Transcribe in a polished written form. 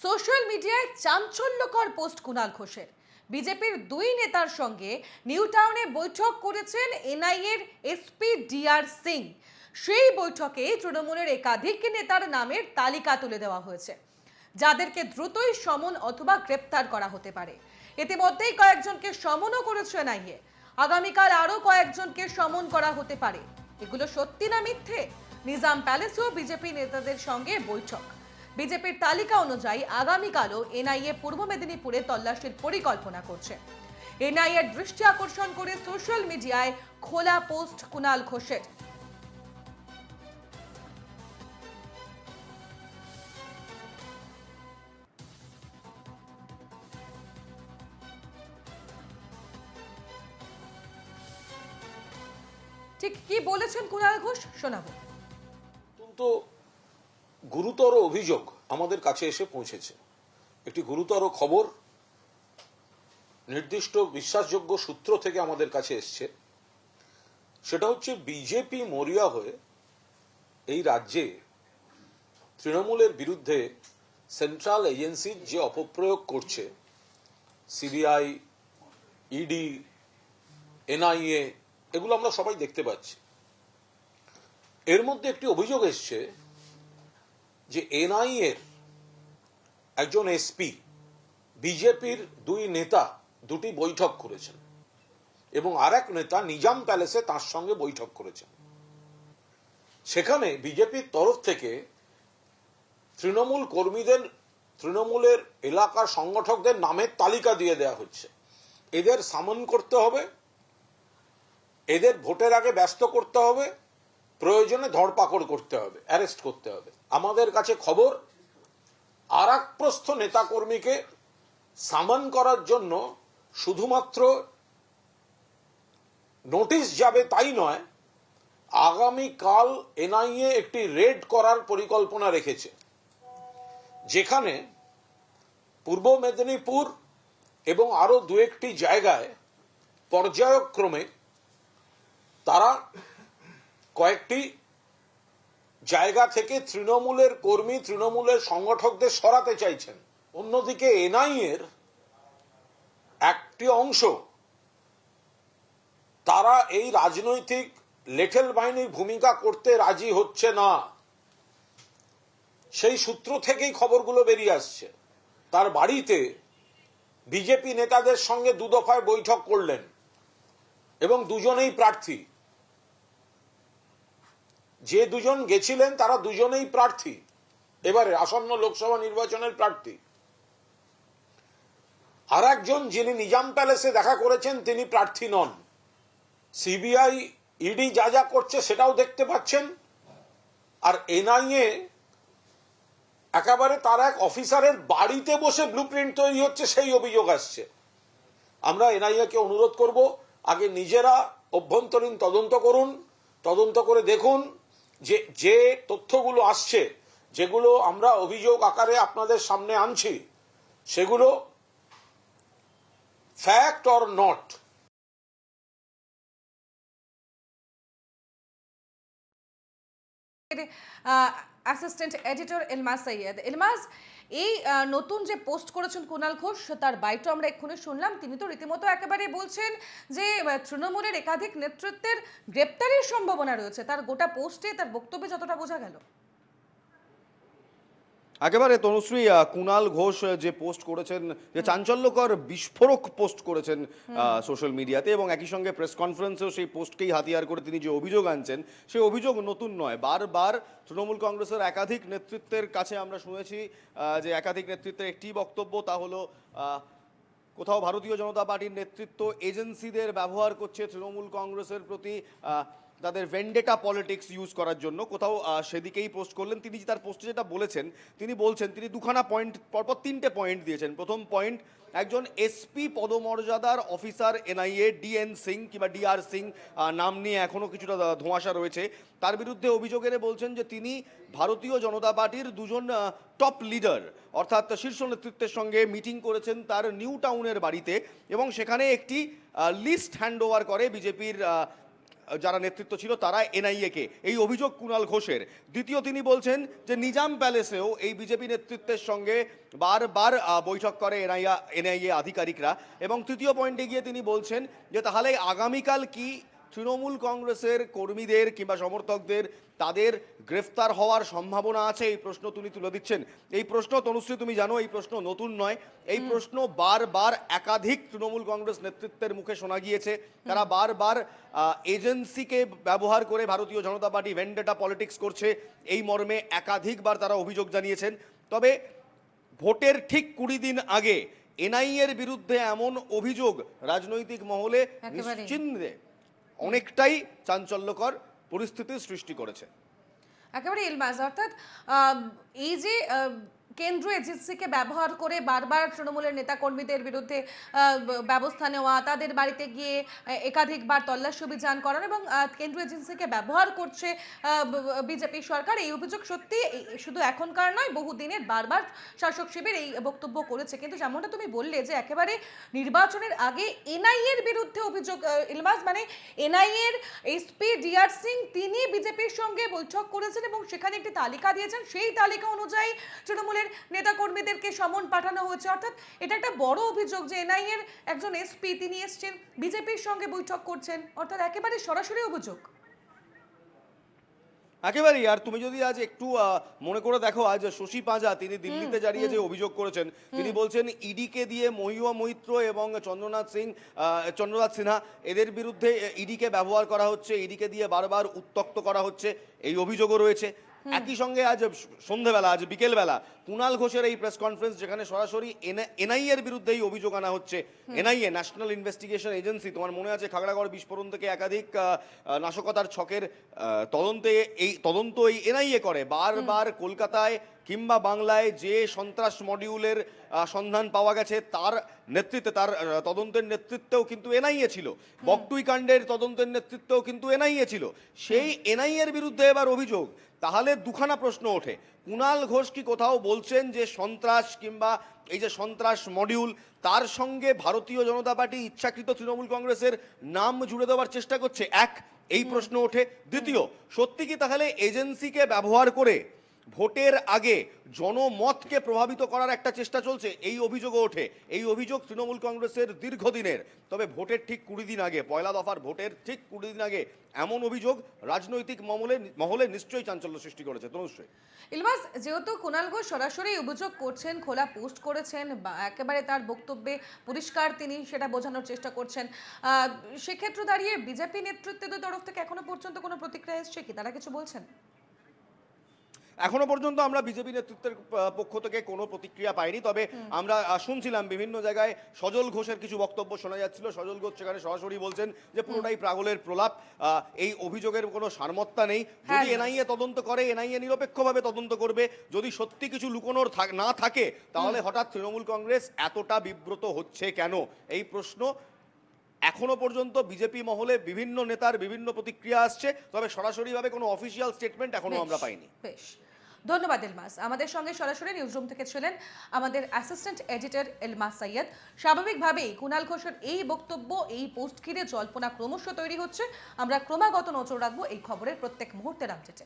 Social মিডিয়ায় চাঞ্চল্যকর post Kunal ঘোষের। বিজেপির দুই নেতার সঙ্গে নিউ টাউনে বৈঠক করেছেন এনআইএর এসপি ডিআর সিং। সেই বৈঠকে তৃণমূলের একাধিক নেতার নামের তালিকা তুলে দেওয়া হয়েছে, যাদেরকে দ্রুতই সমন অথবা গ্রেপ্তার করা হতে পারে। ইতিমধ্যেই কয়েকজনকে সমনও করেছে এনআইএ। আগামীকাল আরও কয়েকজনকে সমন করা হতে পারে। এগুলো সত্যি না মিথ্যে? নিজাম প্যালেসেও বিজেপি নেতাদের সঙ্গে বৈঠক। বিজেপির তালিকা অনুযায়ী আগামীকালও এনআইএ পূর্ব মেদিনীপুরে তল্লাশির পরিকল্পনা করছে। এনআইএর দৃষ্টি আকর্ষণ করে সোশ্যাল মিডিয়ায় খোলা পোস্ট কুণাল ঘোষের। ঠিক কি বলেছেন কুণাল ঘোষ শোনাবো। তো গুরুতর অভিযোগ আমাদের কাছে এসে পৌঁছেছে। একটি গুরুতর খবর নির্দিষ্ট বিশ্বাসযোগ্য সূত্র থেকে আমাদের কাছে এসছে। সেটা হচ্ছে বিজেপি মরিয়া হয়ে এই রাজ্যে তৃণমূলের বিরুদ্ধে সেন্ট্রাল এজেন্সির যে অপপ্রয়োগ করছে, সিবিআই, ইডি, এনআইএ, এগুলো আমরা সবাই দেখতে পাচ্ছি। এর মধ্যে একটি অভিযোগ এসছে যে এনআইএর একজন এসপি বিজেপির দুই নেতা দুটি বৈঠক করেছেন এবং আরেক নেতা নিজাম প্যালেসে তার সঙ্গে বৈঠক করেছেন। সেখানে বিজেপির তরফ থেকে তৃণমূল কর্মীদের, তৃণমূলের এলাকার সংগঠকদের নামের তালিকা দিয়ে দেওয়া হচ্ছে। এদের সামন করতে হবে, এদের ভোটের আগে ব্যস্ত করতে হবে, প্রয়োজনে ধরপাকড় করতে হবে, অ্যারেস্ট করতে হবে। আমাদের কাছে খবর, আরাকপ্রস্থ নেতাকর্মীকে সামন করার জন্য শুধুমাত্র নোটিশ যাবে তাই নয়, আগামীকাল এনআইএ একটি রেড করার পরিকল্পনা রেখেছে, যেখানে পূর্ব মেদিনীপুর এবং আরো দু একটি জায়গায় পর্যায়ক্রমে তারা কয়েকটি জায়গা থেকে তৃণমূলের কর্মী, তৃণমূলের সংগঠকদের সরাতে চাইছেন। অন্যদিকে এনআইএর একটি অংশ তারা এই রাজনৈতিক লেঠেল বাহিনীর ভূমিকা করতে রাজি হচ্ছে না। সেই সূত্র থেকেই খবরগুলো বেরিয়ে আসছে। তার বাড়িতে বিজেপি নেতাদের সঙ্গে দুদফায় বৈঠক করলেন এবং দুজনেই প্রার্থী। যে দুজন গেছিলেন তারা দুজনেই প্রার্থী, এবারে আসন্ন লোকসভা নির্বাচনের প্রার্থী। আর একজন যিনি নিজাম প্যালেসে দেখা করেছেন তিনি প্রার্থী নন। সিবিআই, ইডি যা যা করছে সেটাও দেখতে পাচ্ছেন। আর এনআইএ একেবারে তার এক অফিসারের বাড়িতে বসে ব্লুপ্রিন্ট তৈরি হচ্ছে, সেই অভিযোগ আসছে। আমরা এনআইএ কে অনুরোধ করব, আগে নিজেরা অভ্যন্তরীণ তদন্ত করুন, তদন্ত করে দেখুন যে যে তথ্যগুলো আসছে, যেগুলো আমরা অভিযোগ আকারে আপনাদের সামনে আনছি, সেগুলো fact or not. Assistant editor Ilmas Syed. Ilmas, এই নতুন যে পোস্ট করেছেন কুণাল ঘোষ, তার বাইটও আমরা এক্ষুনি শুনলাম। তিনি তো রীতিমতো একেবারে বলছেন যে তৃণমূলের একাধিক নেতৃত্বের গ্রেপ্তারের সম্ভাবনা রয়েছে। তার গোটা পোস্টে, তার বক্তব্যে যতটা বোঝা গেল। একেবারে তনুশ্রী, কুণাল ঘোষ যে পোস্ট করেছেন, যে চাঞ্চল্যকর বিস্ফোরক পোস্ট করেছেন সোশ্যাল মিডিয়াতে, এবং একই সঙ্গে প্রেস কনফারেন্সেও সেই পোস্টকেই হাতিয়ার করে তিনি যে অভিযোগ আনছেন, সেই অভিযোগ নতুন নয়। বারবার তৃণমূল কংগ্রেসের একাধিক নেতৃত্বের কাছে আমরা শুনেছি যে একাধিক নেতৃত্বের একটি বক্তব্য, তা হলো কোথাও ভারতীয় জনতা পার্টির নেতৃত্ব এজেন্সিদের ব্যবহার করছে তৃণমূল কংগ্রেসের প্রতি তাদের ভেন্ডেটা পলিটিক্স ইউজ করার জন্য, কোথাও সেদিকেই পোস্ট করলেন তিনি। তার পোস্টে যেটা বলেছেন, তিনি বলছেন, তিনি দুখানা পয়েন্ট, পরপর তিনটে পয়েন্ট দিয়েছেন। প্রথম পয়েন্ট, একজন এসপি পদমর্যাদার অফিসার এনআইএ ডিএন সিং কিংবা ডিআর সিং, নাম নিয়ে এখনও কিছুটা ধোঁয়াশা রয়েছে, তার বিরুদ্ধে অভিযোগ এনে বলছেন যে তিনি ভারতীয় জনতা পার্টির দুজন টপ লিডার অর্থাৎ শীর্ষ নেতৃত্বের সঙ্গে মিটিং করেছেন তার নিউ টাউনের বাড়িতে, এবং সেখানে একটি লিস্ট হ্যান্ড ওভার করে বিজেপির যারা নেতৃত্ব ছিল তারা এনআইএ কে, এই অভিযোগ কুণাল ঘোষের। দ্বিতীয়, তিনি বলছেন যে নিজাম প্যালেসেও এই বিজেপি নেতৃত্বের সঙ্গে বারবার বৈঠক করে এনআইএ আধিকারিকরা। এবং তৃতীয় পয়েন্টে গিয়ে তিনি বলছেন যে তাহলে আগামীকাল কি তৃণমূল কংগ্রেসের কর্মীদের কিংবা সমর্থকদের তাদের গ্রেফতার হওয়ার সম্ভাবনা আছে, এই প্রশ্ন তিনি তুলে দিচ্ছেন। এই প্রশ্ন, তনুশ্রী তুমি জানো, এই প্রশ্ন নতুন নয়। এই প্রশ্ন বারবার একাধিক তৃণমূল কংগ্রেস নেতৃত্বের মুখে শোনা গিয়েছে। তারা বারবার এজেন্সিকে ব্যবহার করে ভারতীয় জনতা পার্টি ভেন্ডেটা পলিটিক্স করছে, এই মর্মে একাধিকবার তারা অভিযোগ জানিয়েছেন। তবে ভোটের ঠিক 20 দিন আগে এনআইএর বিরুদ্ধে এমন অভিযোগ রাজনৈতিক মহলে নিশ্চিন্তে অনেকটাই চাঞ্চল্যকর পরিস্থিতির সৃষ্টি করেছে। একেবারে ইলমাজ, অর্থাৎ এই যে কেন্দ্রীয় এজেন্সিকে ব্যবহার করে বারবার তৃণমূলের নেতাকর্মীদের বিরুদ্ধে ব্যবস্থা নেওয়া, তাদের বাড়িতে গিয়ে একাধিকবার তল্লাশি অভিযান করানো এবং কেন্দ্রীয় এজেন্সিকে ব্যবহার করছে বিজেপি সরকার, এই অভিযোগ সত্যি শুধু এখনকার নয়, বহুদিনের বারবার শাসক শিবির এই বক্তব্য করেছে। কিন্তু যেমনটা তুমি বললে যে একেবারে নির্বাচনের আগে এনআইএর বিরুদ্ধে অভিযোগ, ইলমাজ, মানে এনআইএর এসপি ডিআর সিং তিনি বিজেপির সঙ্গে বৈঠক করেছেন এবং সেখানে একটি তালিকা দিয়েছেন, সেই তালিকা অনুযায়ী তৃণমূলের নেতাকর্মীদেরকে সমন পাঠানো হয়েছে। অর্থাৎ এটা একটা বড় অভিযোগ যে এনআইএর একজন এসপি তিনি এসছেন বিজেপির সঙ্গে বৈঠক করছেন, অর্থাৎ একেবারে সরাসরি অভিযোগ। একেবারেই। আর তুমি যদি আজ একটু মনে করে দেখো, আজ শশী পাঁজা তিনি দিল্লিতে দাঁড়িয়ে যে অভিযোগ করেছেন, তিনি বলছেন ইডিকে দিয়ে মহিউয়া মৈত্র এবং চন্দ্রনাথ সিনহা এদের বিরুদ্ধে ইডিকে ব্যবহার করা হচ্ছে, ইডিকে দিয়ে বারবার উত্তক্ত করা হচ্ছে, এই অভিযোগও রয়েছে। একই সঙ্গে আজ সন্ধ্যেবেলা, আজ বিকেলবেলা কুণাল ঘোষের এই প্রেস কনফারেন্স, যেখানে সরাসরি এনআইএর বিরুদ্ধে এই অভিযোগ আনা হচ্ছে। এনআইএ, ন্যাশনাল ইনভেস্টিগেশন এজেন্সি, তোমার মনে আছে খাগড়াগড় বিস্ফোরণ থেকে একাধিক নাশকতার ছকের তদন্ত এই এনআইএ করে। বারবার কলকাতায় কিংবা বাংলায় যে সন্ত্রাস মডিউলের সন্ধান পাওয়া গেছে তার নেতৃত্বে, তার তদন্তের নেতৃত্বেও কিন্তু এনআইএ ছিল। বকটুই কাণ্ডের তদন্তের নেতৃত্বেও কিন্তু এনআইএ ছিল। সেই এনআইএর বিরুদ্ধে এবার অভিযোগ। তাহলে দুখানা প্রশ্ন ওঠে, কুণাল ঘোষ কি কোথাও বলছেন যে সন্ত্রাস কিংবা এই যে সন্ত্রাস মডিউল, তার সঙ্গে ভারতীয় জনতা পার্টি ইচ্ছাকৃত তৃণমূল কংগ্রেসের নাম জুড়ে দেওয়ার চেষ্টা করছে? এই প্রশ্ন ওঠে। দ্বিতীয়, সত্যি কি তাহলে এজেন্সিকে ব্যবহার করে ভোটের আগে জনমতকে প্রভাবিত করার একটা চেষ্টা চলছে? এই অভিযোগও ওঠে। এই অভিযোগ তৃণমূল কংগ্রেসের দীর্ঘদিনের। তবে ভোটের ঠিক 20 দিন আগে, পয়লা দফার ভোটের ঠিক 20 দিন আগে এমন অভিযোগ রাজনৈতিক মহলে নিশ্চয়ই চাঞ্চল্য সৃষ্টি করেছে। তনুশ্রী, ইলমাস, যেহেতু কুণাল ঘোষ সরাসরি অভিযোগ করছেন, খোলা পোস্ট করেছেন, বা একেবারে তার বক্তব্যে পরিষ্কার তিনি সেটা বোঝানোর চেষ্টা করছেন, সেক্ষেত্রে দাঁড়িয়ে বিজেপি নেতৃত্বের তরফ থেকে এখনো পর্যন্ত কোনো প্রতিক্রিয়া এসছে কি? তারা কিছু বলছেন? এখনো পর্যন্ত আমরা বিজেপি নেতৃত্বের পক্ষ থেকে কোনো প্রতিক্রিয়া পাইনি। তবে আমরা শুনছিলাম বিভিন্ন জায়গায় সজল ঘোষের কিছু বক্তব্য শোনা যাচ্ছিল। সজল ঘোষ সেখানে সরাসরি বলছেন যে পুরোটাই প্রাগলের প্রলাপ, এই অভিযোগের কোনো সারমত্তা নেই। যদি এনআইএ তদন্ত করে, এনআইএ নিরপেক্ষভাবে তদন্ত করবে। যদি সত্যি কিছু লুকোনোর না থাকে, তাহলে হঠাৎ তৃণমূল কংগ্রেস এতটা বিব্রত হচ্ছে কেন? এই প্রশ্ন এখনো পর্যন্ত বিজেপি মহলে বিভিন্ন নেতার বিভিন্ন প্রতিক্রিয়া আসছে। তবে সরাসরিভাবে কোনো অফিসিয়াল স্টেটমেন্ট এখনো আমরা পাইনি। বেশ, ধন্যবাদ ইলমাস। আমাদের সঙ্গে সরাসরি নিউজরুম থেকে ছিলেন আমাদের অ্যাসিস্ট্যান্ট এডিটর ইলমাস সৈয়দ। স্বাভাবিকভাবেই কুণাল ঘোষের এই বক্তব্য, এই পোস্ট ঘিরে জল্পনা ক্রমশ তৈরি হচ্ছে। আমরা ক্রমাগত নজর রাখবো এই খবরের প্রত্যেক মুহূর্তের আপডেটে।